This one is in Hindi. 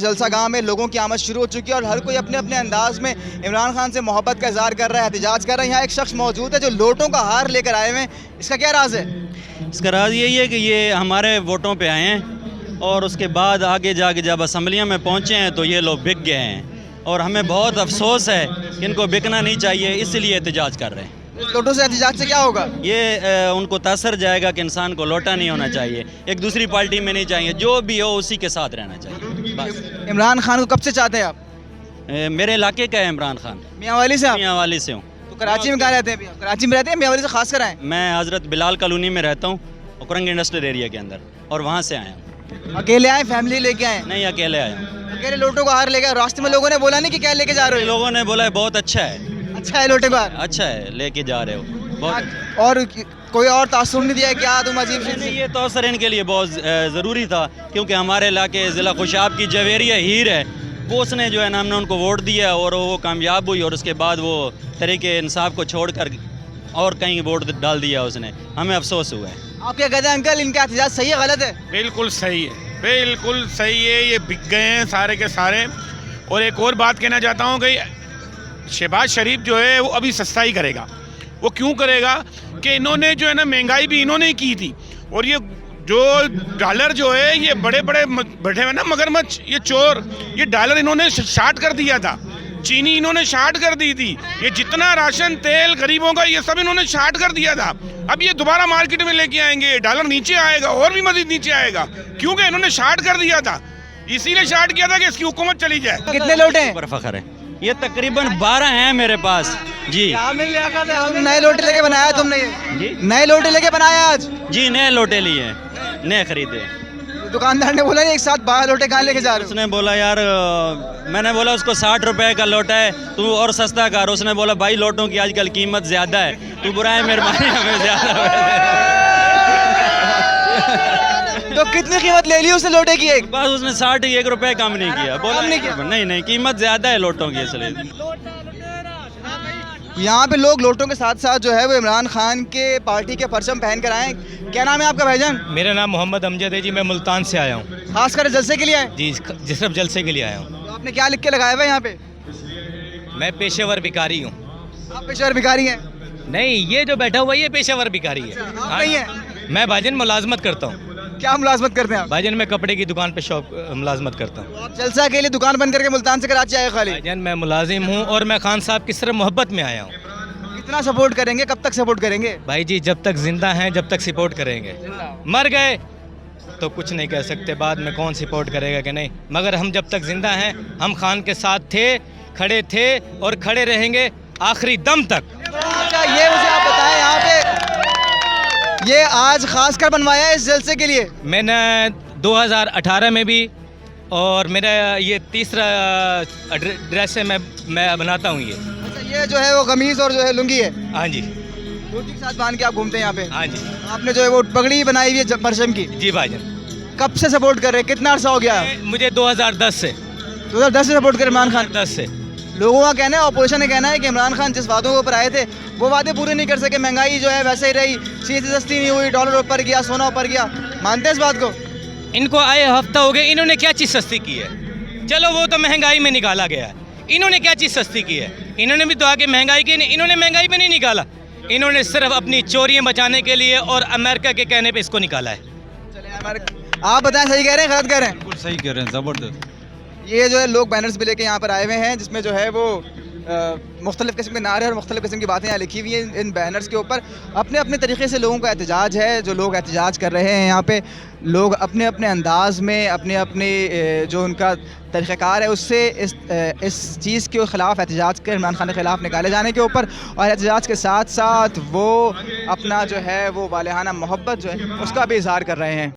जलसा गांव में लोगों की आमद शुरू हो चुकी है और हर कोई अपने अपने अंदाज में इमरान खान से मोहब्बत का इजहार कर रहा है, एहतजाज कर रहा है। यहाँ एक शख्स मौजूद है जो लोटों का हार लेकर आए हुए हैं। इसका क्या राज है? इसका राज यही है कि ये हमारे वोटों पे आए हैं और उसके बाद आगे जाके जब असम्बलियों में पहुँचे हैं तो ये लोग बिक गए हैं और हमें बहुत अफसोस है कि इनको बिकना नहीं चाहिए, इसलिए एहतजाज कर रहे हैं। लोटों से एहतजाज से क्या होगा? ये उनको तासर जाएगा कि इंसान को लोटा नहीं होना चाहिए, एक दूसरी पार्टी में नहीं चाहिए, जो भी हो उसी के साथ रहना चाहिए बस। इमरान खान को कब से चाहते हैं आप? मेरे इलाके का है इमरान खान, मियांवाली से आप? मियांवाली से हूँ। तो कराची में कहाँ रहते हैं? कराची में रहते हैं, मियांवाली से खास कर आए? मैं हज़रत बिलाल कॉलोनी में रहता हूँ, औरंग इंडस्ट्रियल एरिया के अंदर, और वहाँ से आया हूँ। अकेले आए, फैमिली लेके आए? नहीं, अकेले आया हूँ। अकेले लोटों को हार लेके? रास्ते में लोगों ने बोला नहीं कि क्या लेके जा रहे हो? लोगों ने बोला है बहुत अच्छा है, अच्छा है लोटे को हार? अच्छा है, लेके जा रहे हो बहुत अच्छा। और कोई और तासुर नहीं दिया है क्या? तुम अजीब नहीं, ये तो असर इनके लिए बहुत ज़रूरी था, क्योंकि हमारे इलाके ज़िला खुशाब की जवेरिया हीर है, वो उसने जो है ना, हमने उनको वोट दिया और वो कामयाब हुई और उसके बाद वो तरीके इंसाफ को छोड़कर और कहीं वोट डाल दिया उसने, हमें अफसोस हुआ है। आप क्या कहते हैं अंकल, इनका एहतजाज सही है गलत है? बिल्कुल सही है, बिल्कुल सही है, ये बिक गए हैं सारे के सारे। और एक और बात कहना चाहता हूँ कि शहबाज शरीफ जो है वो अभी सस्ता ही करेगा। वो क्यों करेगा कि इन्होंने जो है ना, महंगाई भी इन्होंने ही की थी, और ये जो डॉलर जो है, ये बड़े बड़े बैठे हुए ना मगरमच्छ, ये चोर, ये डॉलर इन्होंने शार्ट कर दिया था, चीनी इन्होंने शार्ट कर दी थी, ये जितना राशन तेल गरीबों का ये सब इन्होंने शार्ट कर दिया था। अब ये दोबारा मार्केट में लेके आएंगे, डॉलर नीचे आएगा और भी मजीद नीचे आएगा, क्योंकि इन्होंने शार्ट कर दिया था, इसीलिए शार्ट किया था कि इसकी हुकूमत चली जाए। कितने लोटे हैं? पर फखर है, ये तकरीबन 12 हैं मेरे पास जी। नए लोटे लेके बनाया तुमने? जी, नए लोटे लेके बनाया आज? जी, नए लोटे लिए हैं, नए खरीदे। दुकानदार ने बोला नहीं एक साथ 12 लोटे कहाँ लेके जा रहे हो? उसने बोला यार, मैंने बोला उसको 60 रुपए का लोटा है, तू और सस्ता कर। उसने बोला भाई लोटों की आजकल कीमत ज़्यादा है, तू बुरा है मेहरबानी हमें ज़्यादा। तो कितनी कीमत ले ली उसने लोटे की? एक बस उसने 61 रुपए कम नहीं किया, बोला कम नहीं किया? नहीं, कीमत ज़्यादा है लोटों की, इसलिए। यहाँ पे लोग लोटों के साथ साथ जो है वो इमरान खान के पार्टी के परचम पहन कर आए। क्या नाम है आपका भाईजान? मेरा नाम मोहम्मद अमजद है जी, मैं मुल्तान से आया हूँ। खास कर जलसे के लिए आए? जी, सिर्फ जलसे के लिए आया हूँ। तो आपने क्या लिख के लगाया हुआ है यहाँ पे? मैं पेशेवर भिखारी हूँ। आप पेशेवर भिखारी हैं? नहीं, ये जो बैठा हुआ है ये पेशेवर भिखारी है। आप हाँ, नहीं है? मैं भाईजान मुलाजमत करता हूँ। क्या मुलाजमत करते हैं आप? भाईजान मैं कपड़े की दुकान पे शॉप मुलाजमत करता हूँ। आप जलसा के लिए दुकान बंद करके मुल्तान से कराची आए खाली? भाईजान मैं मुलाजिम हूँ और मैं खान साहब की सिर्फ मोहब्बत में आया हूँ। कितना सपोर्ट करेंगे, कब तक सपोर्ट करेंगे? भाई जी, जब तक जिंदा हैं जब तक सपोर्ट करेंगे, मर गए तो कुछ नहीं कह सकते, बाद में कौन सपोर्ट करेगा कि नहीं, मगर हम जब तक जिंदा हैं हम खान के साथ थे, खड़े थे और खड़े रहेंगे आखिरी दम तक। अच्छा, ये मुझे आप बताएं, यहाँ पे ये आज खास कर बनवाया है इस जलसे के लिए? मैंने 2018 में भी, और मेरा ये तीसरा ड्रेस है, मैं बनाता हूँ ये। अच्छा, ये जो है वो कमीज और जो है लुंगी है? हाँ जी, धोती के साथ बांध के आप घूमते हैं यहाँ पे? हाँ जी। आपने जो है वो पगड़ी बनाई हुई है परचम की? जी भाईजान। कब से सपोर्ट कर रहे हैं, कितना अर्सा हो गया? मुझे 2010 से 2010 से सपोर्ट कर इमरान खान? 10 से। लोगों का कहना है, ऑपोजिशन ने कहना है कि इमरान खान जिस वादों के ऊपर आए थे वो वादे पूरे नहीं कर सके, महंगाई जो है वैसे ही रही, चीज़ सस्ती नहीं हुई, डॉलर ऊपर गया, सोना ऊपर गया। मानते हैं इस बात को? इनको आए हफ्ता हो गए, इन्होंने क्या चीज़ सस्ती की है? चलो वो तो महंगाई में निकाला गया है, इन्होंने क्या चीज़ सस्ती की है? इन्होंने भी तो आगे महंगाई की नहीं, इन्होंने महंगाई में नहीं निकाला, इन्होंने सिर्फ अपनी चोरियाँ बचाने के लिए और अमेरिका के कहने पे इसको निकाला है। चलिए, आप बताएं, सही कह रहे हैं गलत कह रहे हैं? बिल्कुल सही कह रहे हैं, ज़बरदस्त। ये जो है लोग बैनर्स भी लेके यहाँ पर आए हुए हैं, जिसमें जो है वो मुख्तलिफ़ किस्म के नारे और मुख्तलिफ़ किस्म की बातें यहाँ लिखी हुई हैं इन बैनर्स के ऊपर। अपने अपने तरीके से लोगों का एहतजाज है, जो लोग एहतजाज कर रहे हैं यहाँ पे, लोग अपने अपने अंदाज में, अपने अपने जो उनका तरीक़ाकार है उससे इस चीज़ के ख़िलाफ़ एहतजाज कर इमरान खान के ख़िलाफ़ निकाले जाने के ऊपर, और एहतजाज के साथ साथ वो अपना जो है वो वालिहाना मोहब्बत जो है उसका भी इज़हार कर रहे हैं।